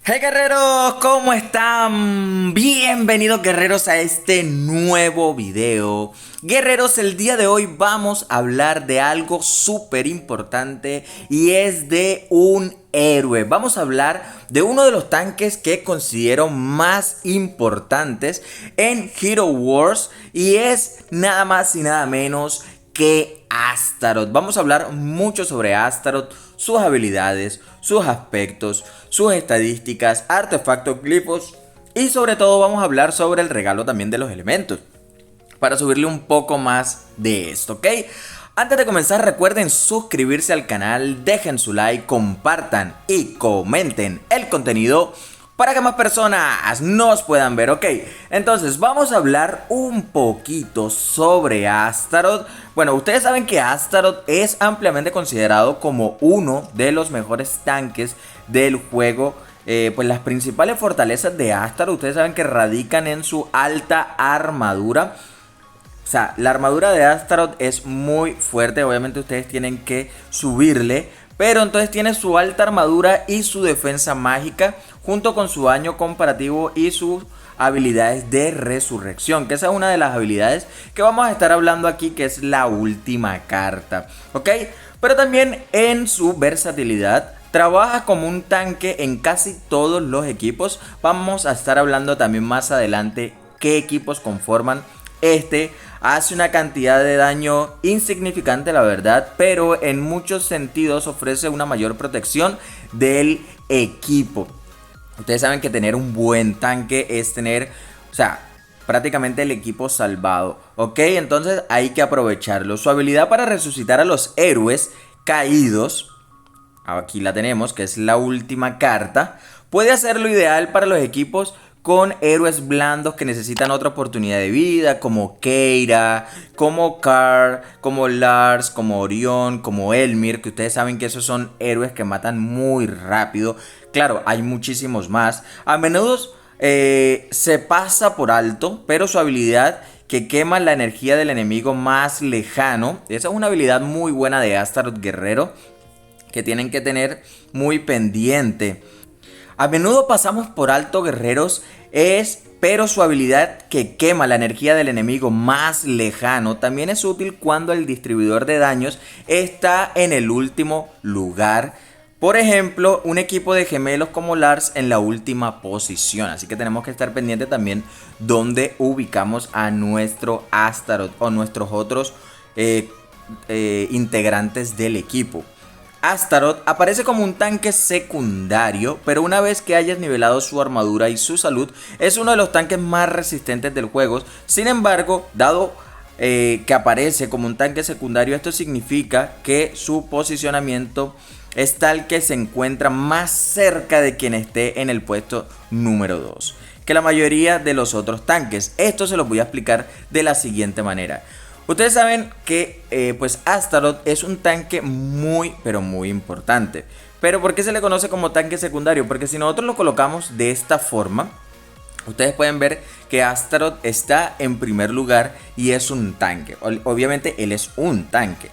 Hey guerreros, ¿cómo están? Bienvenidos guerreros a este nuevo video. Guerreros, el día de hoy vamos a hablar de algo súper importante y es de un héroe. Vamos a hablar de uno de los tanques que considero más importantes en Hero Wars y es nada más y nada menos que Astaroth. Vamos a hablar mucho sobre Astaroth, sus habilidades, sus aspectos, sus estadísticas, artefactos, glifos y sobre todo vamos a hablar sobre el regalo también de los elementos para subirle un poco más de esto, ¿ok? Antes de comenzar recuerden suscribirse al canal, dejen su like, compartan y comenten el contenido para que más personas nos puedan ver, ok. Entonces vamos a hablar un poquito sobre Astaroth. Bueno, ustedes saben que Astaroth es ampliamente considerado como uno de los mejores tanques del juego. Pues las principales fortalezas de Astaroth, ustedes saben que radican en su alta armadura. O sea, la armadura de Astaroth es muy fuerte, obviamente ustedes tienen que subirle. Pero entonces tiene su alta armadura y su defensa mágica, junto con su daño comparativo y sus habilidades de resurrección, que esa es una de las habilidades que vamos a estar hablando aquí, que es la última carta, ¿ok? Pero también en su versatilidad, trabaja como un tanque en casi todos los equipos. Vamos a estar hablando también más adelante qué equipos conforman este. Hace una cantidad de daño insignificante, la verdad, pero en muchos sentidos ofrece una mayor protección del equipo. Ustedes saben que tener un buen tanque es tener, o sea, prácticamente el equipo salvado, ¿ok? Entonces hay que aprovecharlo. Su habilidad para resucitar a los héroes caídos, aquí la tenemos, que es la última carta, puede hacerlo ideal para los equipos con héroes blandos que necesitan otra oportunidad de vida, como Keira, como Carl, como Lars, como Orión, como Elmir, que ustedes saben que esos son héroes que matan muy rápido. Claro, hay muchísimos más. A menudo se pasa por alto, pero su habilidad que quema la energía del enemigo más lejano, esa es una habilidad muy buena de Astaroth Guerrero, que tienen que tener muy pendiente. A menudo pasamos por alto guerreros, pero su habilidad que quema la energía del enemigo más lejano también es útil cuando el distribuidor de daños está en el último lugar. Por ejemplo, un equipo de gemelos como Lars en la última posición. Así que tenemos que estar pendientes también donde ubicamos a nuestro Astaroth o nuestros otros integrantes del equipo. Astaroth aparece como un tanque secundario, pero una vez que hayas nivelado su armadura y su salud, es uno de los tanques más resistentes del juego. Sin embargo, dado que aparece como un tanque secundario, esto significa que su posicionamiento es tal que se encuentra más cerca de quien esté en el puesto número 2 que la mayoría de los otros tanques. Esto se los voy a explicar de la siguiente manera. Ustedes saben que pues Astaroth es un tanque muy pero muy importante. Pero ¿por qué se le conoce como tanque secundario? Porque si nosotros lo colocamos de esta forma, ustedes pueden ver que Astaroth está en primer lugar y es un tanque. Obviamente él es un tanque.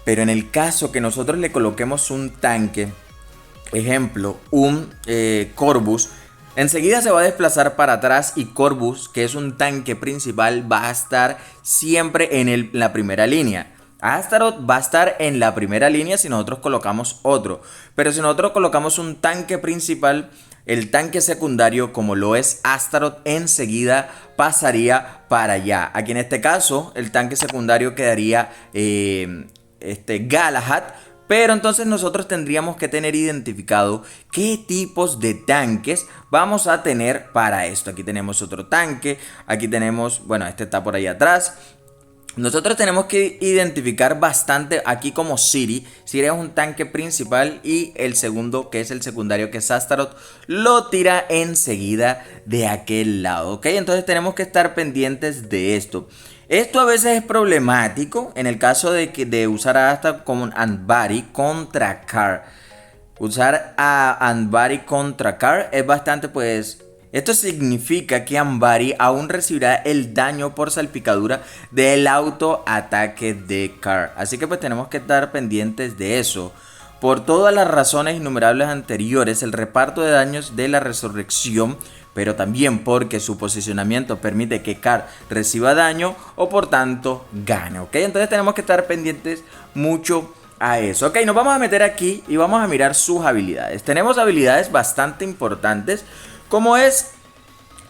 Pero en el caso que nosotros le coloquemos un tanque, ejemplo, un Corvus, enseguida se va a desplazar para atrás y Corvus, que es un tanque principal, va a estar siempre en la primera línea. Astaroth va a estar en la primera línea si nosotros colocamos otro. Pero si nosotros colocamos un tanque principal, el tanque secundario, como lo es Astaroth, enseguida pasaría para allá. Aquí en este caso, el tanque secundario quedaría Galahad. Pero entonces nosotros tendríamos que tener identificado qué tipos de tanques vamos a tener para esto. Aquí tenemos otro tanque, aquí tenemos, bueno, este está por ahí atrás. Nosotros tenemos que identificar bastante aquí como Ciri. Ciri es un tanque principal y el segundo, que es el secundario, que es Astaroth, lo tira enseguida de aquel lado, ¿ok? Entonces tenemos que estar pendientes de esto. Esto a veces es problemático en el caso de usar a Astaroth como un Andvari contra Carl. Usar a Andvari contra Carl es bastante, pues... Esto significa que Andvari aún recibirá el daño por salpicadura del autoataque de Carl. Así que pues tenemos que estar pendientes de eso. Por todas las razones innumerables anteriores, el reparto de daños de la resurrección, pero también porque su posicionamiento permite que Car reciba daño o por tanto gane, ¿ok? Entonces tenemos que estar pendientes mucho a eso. Ok, nos vamos a meter aquí y vamos a mirar sus habilidades. Tenemos habilidades bastante importantes, como es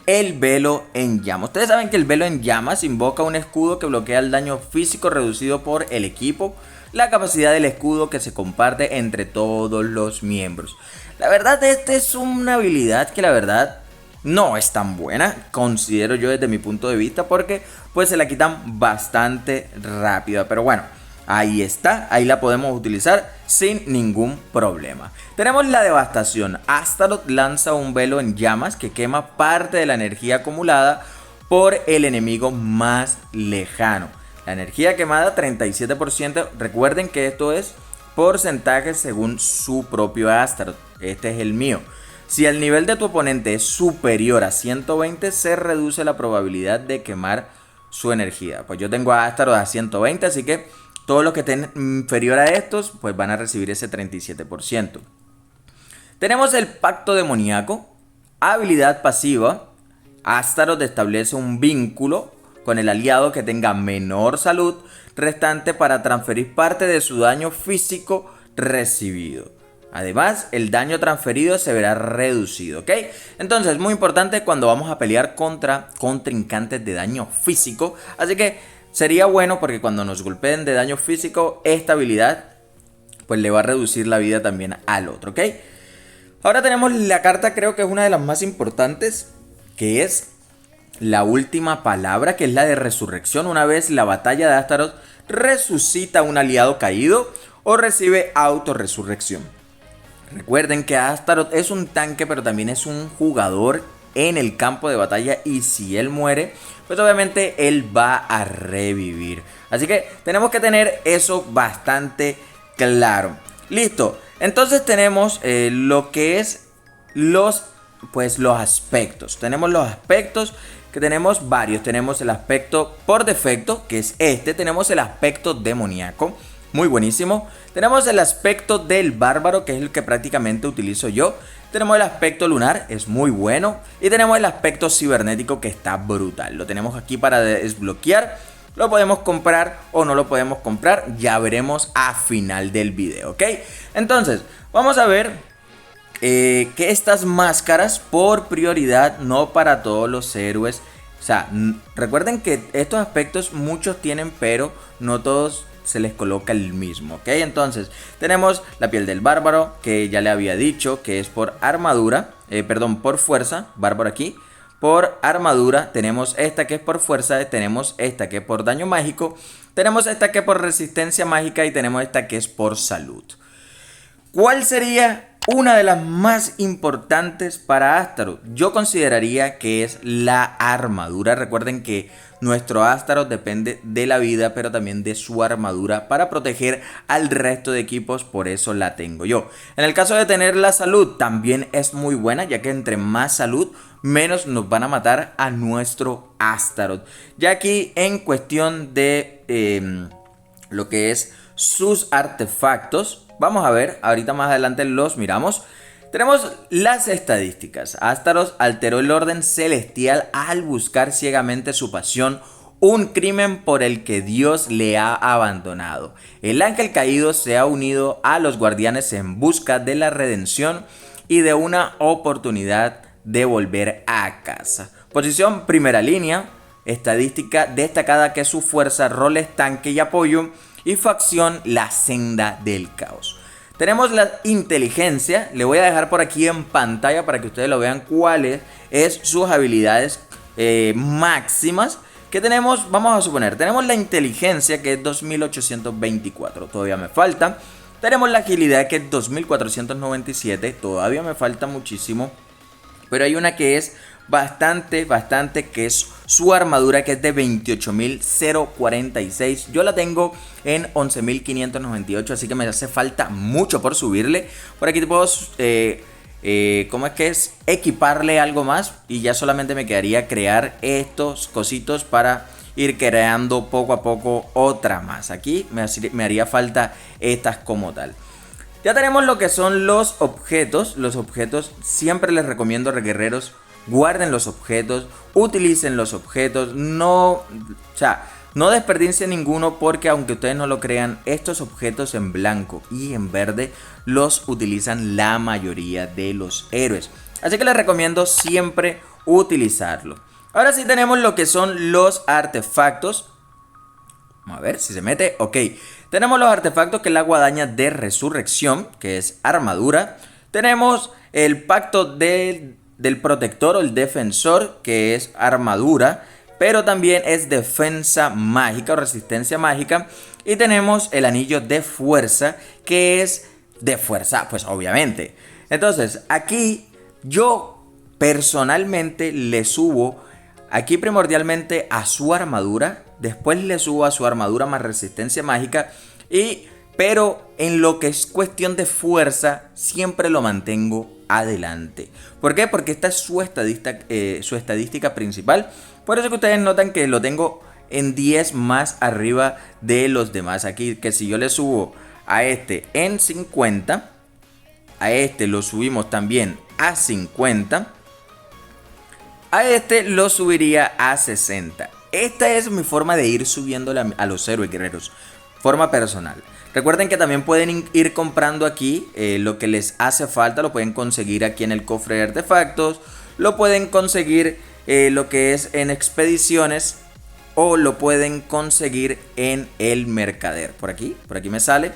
el velo en llamas. Ustedes saben que el velo en llamas invoca un escudo que bloquea el daño físico reducido por el equipo. La capacidad del escudo que se comparte entre todos los miembros. La verdad, esta es una habilidad que la verdad no es tan buena, considero yo desde mi punto de vista, porque pues se la quitan bastante rápido. Pero bueno, ahí está, ahí la podemos utilizar sin ningún problema. Tenemos la devastación. Astaroth lanza un velo en llamas que quema parte de la energía acumulada por el enemigo más lejano. La energía quemada 37%, recuerden que esto es porcentaje según su propio Astaroth, este es el mío. Si el nivel de tu oponente es superior a 120, se reduce la probabilidad de quemar su energía. Pues yo tengo a Astaroth a 120, así que todos los que estén inferior a estos, pues van a recibir ese 37%. Tenemos el pacto demoníaco, habilidad pasiva. Astaroth establece un vínculo con el aliado que tenga menor salud restante para transferir parte de su daño físico recibido. Además, el daño transferido se verá reducido, ¿ok? Entonces, muy importante cuando vamos a pelear contra contrincantes de daño físico. Así que sería bueno porque cuando nos golpeen de daño físico, esta habilidad pues le va a reducir la vida también al otro, ¿ok? Ahora tenemos la carta, creo que es una de las más importantes, que es la última palabra, que es la de resurrección. Una vez la batalla de Astaroth resucita a un aliado caído o recibe autorresurrección. Recuerden que Astaroth es un tanque, pero también es un jugador en el campo de batalla, y si él muere, pues obviamente él va a revivir. Así que tenemos que tener eso bastante claro. Listo, entonces tenemos lo que es los aspectos. Tenemos los aspectos, que tenemos varios. Tenemos el aspecto por defecto, que es este. Tenemos el aspecto demoníaco, muy buenísimo. Tenemos el aspecto del bárbaro, que es el que prácticamente utilizo yo. Tenemos el aspecto lunar, es muy bueno. Y tenemos el aspecto cibernético, que está brutal. Lo tenemos aquí para desbloquear. Lo podemos comprar o no lo podemos comprar, ya veremos a final del video, ¿ok? Entonces, vamos a ver que estas máscaras por prioridad, no para todos los héroes. O sea, recuerden que estos aspectos muchos tienen, pero no todos se les coloca el mismo, ¿ok? Entonces, tenemos la piel del bárbaro, que ya le había dicho que es por armadura, por fuerza, bárbaro aquí. Por armadura, tenemos esta que es por fuerza, tenemos esta que es por daño mágico, tenemos esta que es por resistencia mágica y tenemos esta que es por salud. ¿Cuál sería una de las más importantes para Astaroth? Yo consideraría que es la armadura. Recuerden que nuestro Astaroth depende de la vida, pero también de su armadura para proteger al resto de equipos, por eso la tengo yo. En el caso de tener la salud, también es muy buena, ya que entre más salud, menos nos van a matar a nuestro Astaroth. Ya aquí en cuestión de lo que es sus artefactos, vamos a ver, ahorita más adelante los miramos. Tenemos las estadísticas. Astaroth alteró el orden celestial al buscar ciegamente su pasión, un crimen por el que Dios le ha abandonado. El ángel caído se ha unido a los guardianes en busca de la redención y de una oportunidad de volver a casa. Posición primera línea, estadística destacada que es su fuerza, roles tanque y apoyo, y facción la senda del caos. Tenemos la inteligencia, le voy a dejar por aquí en pantalla para que ustedes lo vean cuáles es sus habilidades máximas que tenemos. Vamos a suponer, tenemos la inteligencia que es 2824, todavía me falta. Tenemos la agilidad que es 2497, todavía me falta muchísimo. Pero hay una que es bastante, que es su armadura, que es de 28.046. Yo la tengo en 11.598, así que me hace falta mucho por subirle. Por aquí te puedo, ¿cómo es que es? Equiparle algo más y ya solamente me quedaría crear estos cositos para ir creando poco a poco otra más. Aquí me haría falta estas como tal. Ya tenemos lo que son los objetos. Los objetos siempre les recomiendo, guerreros, guarden los objetos, utilicen los objetos, no desperdicien ninguno, porque aunque ustedes no lo crean, estos objetos en blanco y en verde los utilizan la mayoría de los héroes. Así que les recomiendo siempre utilizarlo. Ahora sí tenemos lo que son los artefactos. Vamos a ver si se mete. Ok. Tenemos los artefactos, que es la guadaña de resurrección, que es armadura. Tenemos el pacto del protector o el defensor, que es armadura, pero también es defensa mágica o resistencia mágica. Y tenemos el anillo de fuerza, que es de fuerza, pues obviamente. Entonces, aquí yo personalmente le subo aquí primordialmente a su armadura. Después le subo a su armadura más resistencia mágica. Pero en lo que es cuestión de fuerza, siempre lo mantengo adelante. ¿Por qué? Porque esta es su estadística principal. Por eso que ustedes notan que lo tengo en 10 más arriba de los demás. Aquí, que si yo le subo a este en 50, a este lo subimos también a 50, a este lo subiría a 60. Esta es mi forma de ir subiéndole a los héroes, guerreros. Forma personal. Recuerden que también pueden ir comprando aquí lo que les hace falta. Lo pueden conseguir aquí en el cofre de artefactos. Lo pueden conseguir lo que es en expediciones. O lo pueden conseguir en el mercader. Por aquí me sale.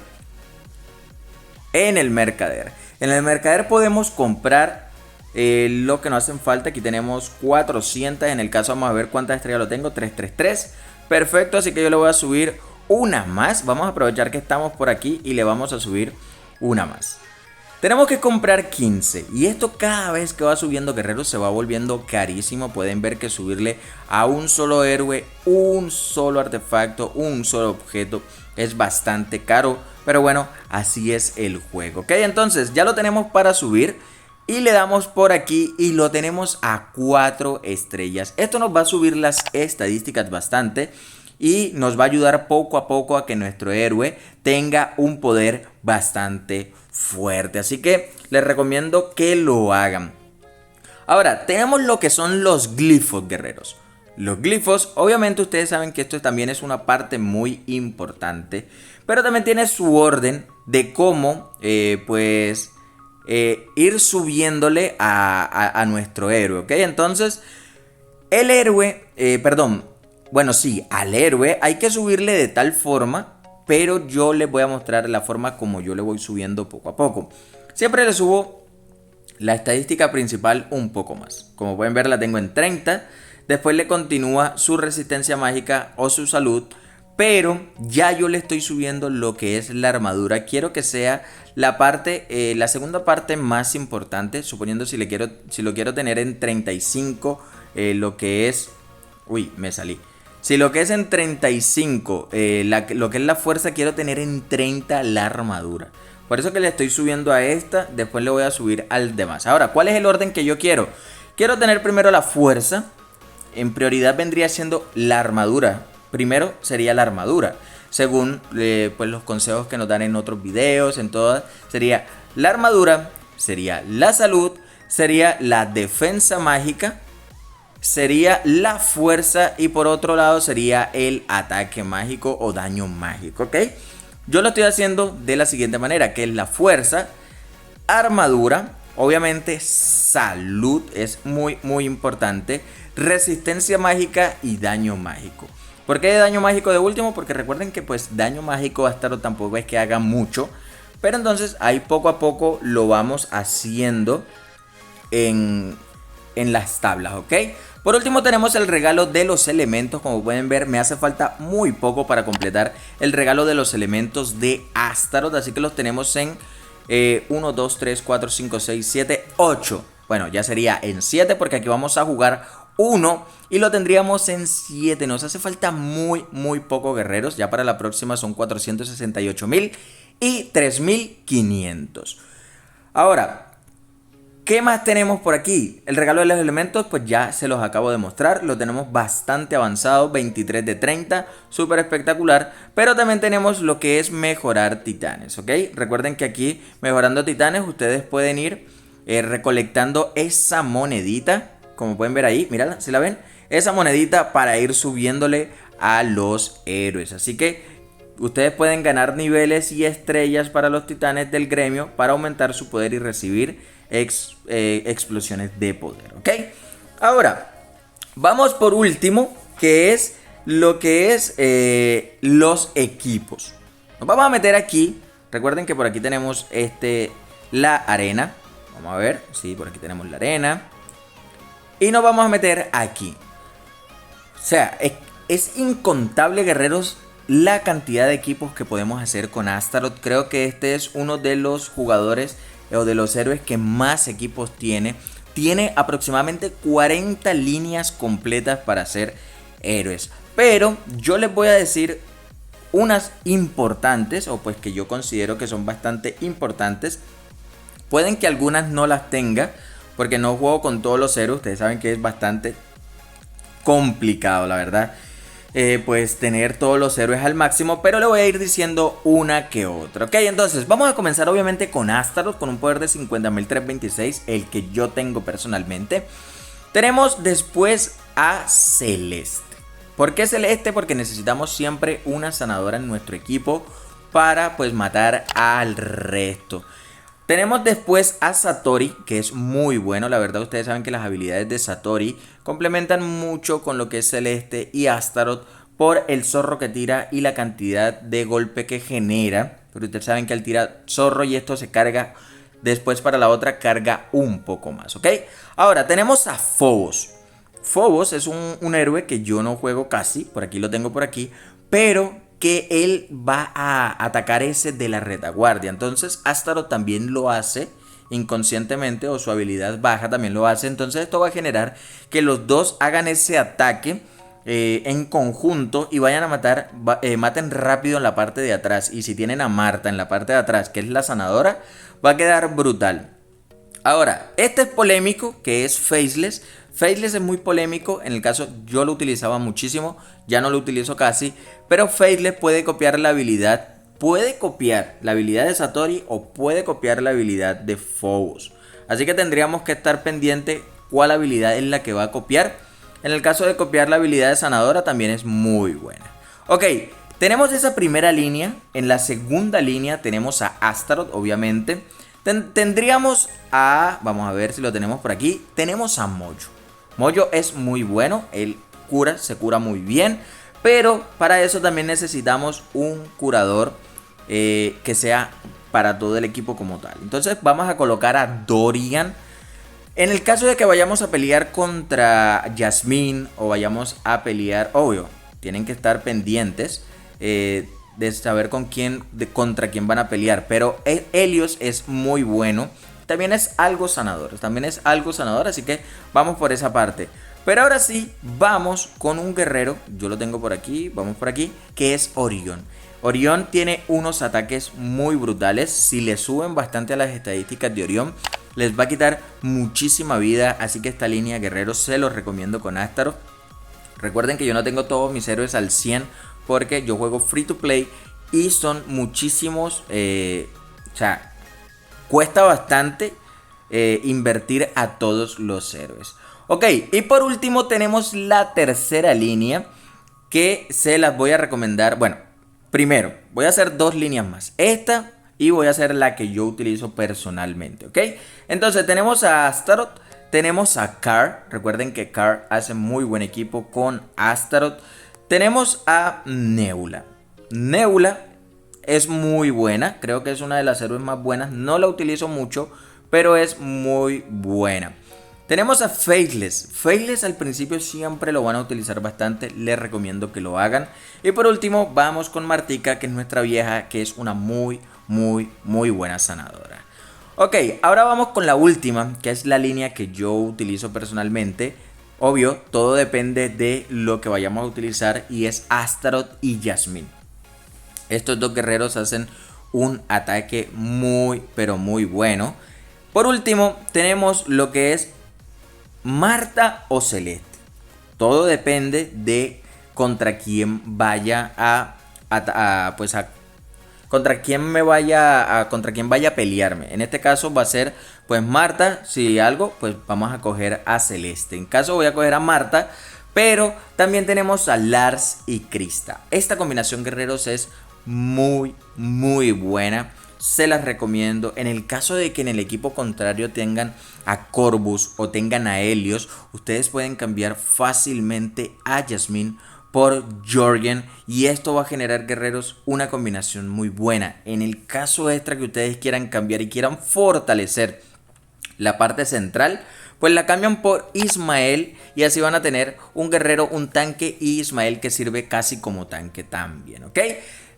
En el mercader. En el mercader podemos comprar lo que nos hacen falta. Aquí tenemos 400. En el caso vamos a ver cuántas estrellas lo tengo. 333. Perfecto, así que yo le voy a subir una más. Vamos a aprovechar que estamos por aquí y le vamos a subir una más. Tenemos que comprar 15. Y esto cada vez que va subiendo, guerreros, se va volviendo carísimo. Pueden ver que subirle a un solo héroe, un solo artefacto, un solo objeto es bastante caro. Pero bueno, así es el juego. Ok, entonces ya lo tenemos para subir. Y le damos por aquí y lo tenemos a 4 estrellas. Esto nos va a subir las estadísticas bastante. Y nos va a ayudar poco a poco a que nuestro héroe tenga un poder bastante fuerte. Así que les recomiendo que lo hagan. Ahora, tenemos lo que son los glifos, guerreros. Los glifos, obviamente ustedes saben que esto también es una parte muy importante. Pero también tiene su orden de cómo, ir subiéndole a nuestro héroe, ¿ok? Entonces, el héroe, al héroe hay que subirle de tal forma, pero yo les voy a mostrar la forma como yo le voy subiendo poco a poco. Siempre le subo la estadística principal un poco más. Como pueden ver, la tengo en 30. Después le continúa su resistencia mágica o su salud. Pero ya yo le estoy subiendo lo que es la armadura. Quiero que sea la segunda parte más importante. Suponiendo si lo quiero tener en 35, lo que es... Uy, me salí. Si lo que es en 35, lo que es la fuerza, quiero tener en 30 la armadura. Por eso que le estoy subiendo a esta. Después le voy a subir al demás. Ahora, ¿cuál es el orden que yo quiero? Quiero tener primero la fuerza. En prioridad vendría siendo la armadura. Primero sería la armadura. Según pues los consejos que nos dan en otros videos, en todas, sería la armadura, sería la salud, sería la defensa mágica, sería la fuerza y por otro lado sería el ataque mágico o daño mágico, ¿ok? Yo lo estoy haciendo de la siguiente manera, que es la fuerza, armadura, obviamente salud es muy muy importante, resistencia mágica y daño mágico. ¿Por qué daño mágico de último? Porque recuerden que pues daño mágico hasta tampoco es que haga mucho, pero entonces ahí poco a poco lo vamos haciendo en las tablas, ¿ok? Por último tenemos el regalo de los elementos. Como pueden ver, me hace falta muy poco para completar el regalo de los elementos de Astaroth. Así que los tenemos en 1, 2, 3, 4, 5, 6, 7, 8. Bueno, ya sería en 7 porque aquí vamos a jugar 1 y lo tendríamos en 7. Nos hace falta muy muy poco, guerreros. Ya para la próxima son 468.000 y 3.500. Ahora, ¿Qué más tenemos por aquí? El regalo de los elementos, pues ya se los acabo de mostrar. Lo tenemos bastante avanzado, 23 de 30, súper espectacular. Pero también tenemos lo que es mejorar titanes, ¿ok? Recuerden que aquí, mejorando titanes, ustedes pueden ir recolectando esa monedita. Como pueden ver ahí, mírala, ¿sí la ven? Esa monedita para ir subiéndole a los héroes. Así que ustedes pueden ganar niveles y estrellas para los titanes del gremio para aumentar su poder y recibir explosiones de poder, ¿ok? Ahora, vamos por último, que es lo que es los equipos. Nos vamos a meter aquí. Recuerden que por aquí tenemos la arena. Vamos a ver, sí, por aquí tenemos la arena. Y nos vamos a meter aquí. O sea, es incontable, guerreros, la cantidad de equipos que podemos hacer con Astaroth. Creo que este es uno de los jugadores o de los héroes que más equipos tiene. Tiene aproximadamente 40 líneas completas para hacer héroes. Pero yo les voy a decir unas importantes, o pues que yo considero que son bastante importantes. Pueden que algunas no las tenga, porque no juego con todos los héroes. Ustedes saben que es bastante complicado, la verdad. Pues tener todos los héroes al máximo, pero le voy a ir diciendo una que otra. Ok, entonces vamos a comenzar obviamente con Astaroth, con un poder de 50.326, el que yo tengo personalmente. Tenemos después a Celeste. ¿Por qué Celeste? Porque necesitamos siempre una sanadora en nuestro equipo para pues matar al resto. Tenemos después a Satori, que es muy bueno. La verdad, ustedes saben que las habilidades de Satori complementan mucho con lo que es Celeste y Astaroth por el zorro que tira y la cantidad de golpe que genera. Pero ustedes saben que al tirar zorro y esto se carga, después para la otra carga un poco más, ¿ok? Ahora tenemos a Phobos. Phobos es un héroe que yo no juego casi, por aquí lo tengo por aquí, pero que él va a atacar ese de la retaguardia. Entonces Astaroth también lo hace inconscientemente, o su habilidad baja también lo hace. Entonces esto va a generar que los dos hagan ese ataque en conjunto y vayan a matar, maten rápido en la parte de atrás. Y si tienen a Marta en la parte de atrás, que es la sanadora, va a quedar brutal. Ahora, este es polémico, que es Faceless. Faceless es muy polémico, en el caso yo lo utilizaba muchísimo, ya no lo utilizo casi, pero Faceless puede copiar la habilidad, de Satori o puede copiar la habilidad de Phobos. Así que tendríamos que estar pendiente cuál habilidad es la que va a copiar. En el caso de copiar la habilidad de sanadora también es muy buena. Ok, tenemos esa primera línea. En la segunda línea tenemos a Astaroth, obviamente. Tendríamos a, vamos a ver si lo tenemos por aquí, tenemos a Mojo. Mojo es muy bueno, él se cura muy bien, pero para eso también necesitamos un curador que sea para todo el equipo como tal. Entonces vamos a colocar a Dorian. En el caso de que vayamos a pelear contra Jasmine o vayamos a pelear, obvio, tienen que estar pendientes de saber contra quién van a pelear. Pero Helios es muy bueno. También es algo sanador. Así que vamos por esa parte. Pero ahora sí, vamos con un guerrero. Yo lo tengo por aquí, vamos por aquí, que es Orión. Orión tiene unos ataques muy brutales. Si le suben bastante a las estadísticas de Orión, les va a quitar muchísima vida. Así que esta línea guerreros se los recomiendo con Astaroth. Recuerden que yo no tengo todos mis héroes al 100 porque yo juego free to play y son muchísimos, o sea, cuesta bastante invertir a todos los héroes. Ok, y por último tenemos la tercera línea que se las voy a recomendar. Bueno, primero voy a hacer dos líneas más. Esta y voy a hacer la que yo utilizo personalmente, ¿ok? Entonces tenemos a Astaroth, tenemos a Car. Recuerden que Car hace muy buen equipo con Astaroth. Tenemos a Nebula. Nebula es muy buena, creo que es una de las héroes más buenas. No la utilizo mucho, pero es muy buena. Tenemos a Faceless. Faceless al principio siempre lo van a utilizar bastante, les recomiendo que lo hagan. Y por último vamos con Martika, que es nuestra vieja, que es una muy buena sanadora. Ok, ahora vamos con la última, que es la línea que yo utilizo personalmente. Obvio, todo depende de lo que vayamos a utilizar y es Astaroth y Jasmine. Estos dos guerreros hacen un ataque muy, pero muy bueno. Por último, tenemos lo que es Marta o Celeste. Todo depende de contra quién vaya contra quién vaya a pelearme. En este caso va a ser pues Marta. Si algo, pues vamos a coger a Celeste. En caso voy a coger a Marta. Pero también tenemos a Lars y Krista. Esta combinación, guerreros, es muy buena. Se las recomiendo. En el caso de que en el equipo contrario tengan a Corvus o tengan a Helios, ustedes pueden cambiar fácilmente a Jasmine por Jorgen, y esto va a generar, guerreros, una combinación muy buena. En el caso extra que ustedes quieran cambiar y quieran fortalecer la parte central, pues la cambian por Ismael, y así van a tener un guerrero, un tanque, y Ismael que sirve casi como tanque también, ¿ok?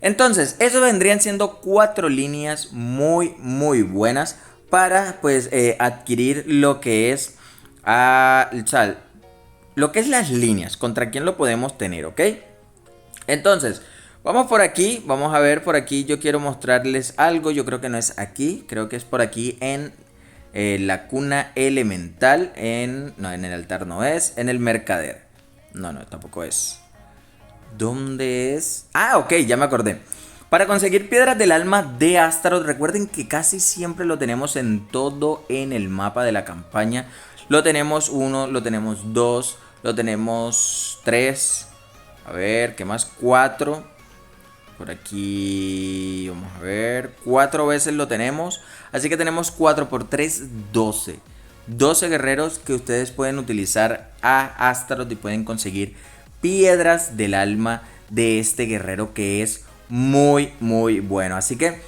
Entonces, eso vendrían siendo 4 líneas muy buenas para pues adquirir lo que es lo que es las líneas, contra quién lo podemos tener, ¿ok? Entonces, vamos por aquí, vamos a ver por aquí. Yo quiero mostrarles algo. Yo creo que no es aquí, creo que es por aquí en la cuna elemental. No, en el altar no es, en el mercader. No, tampoco es. ¿Dónde es? Ah, ok, ya me acordé. Para conseguir piedras del alma de Astaroth, recuerden que casi siempre lo tenemos en todo en el mapa de la campaña. Lo tenemos 1, lo tenemos 2, lo tenemos 3. A ver, ¿qué más? 4. Por aquí, vamos a ver, 4 veces lo tenemos. Así que tenemos 4 por 3, 12. 12 guerreros que ustedes pueden utilizar a Astaroth y pueden conseguir piedras del alma de este guerrero, que es muy bueno. Así que,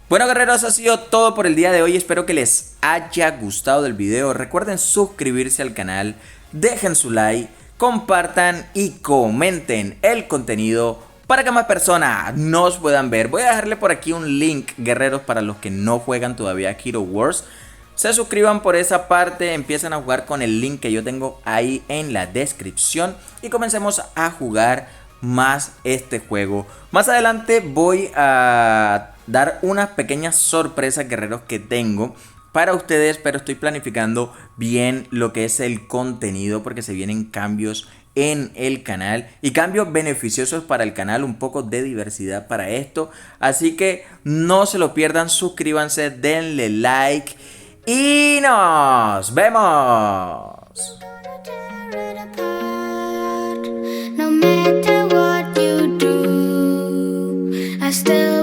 bueno, guerreros, ha sido todo por el día de hoy. Espero que les haya gustado el video. Recuerden suscribirse al canal, dejen su like, compartan y comenten el contenido para que más personas nos puedan ver. Voy a dejarle por aquí un link, guerreros, para los que no juegan todavía Hero Wars. Se suscriban por esa parte, empiezan a jugar con el link que yo tengo ahí en la descripción y comencemos a jugar más este juego. Más adelante voy a dar unas pequeñas sorpresas, guerreros, que tengo para ustedes, pero estoy planificando bien lo que es el contenido porque se vienen cambios en el canal y cambios beneficiosos para el canal, un poco de diversidad para esto. Así que no se lo pierdan, suscríbanse, denle like y nos vemos. No matter what you do, I still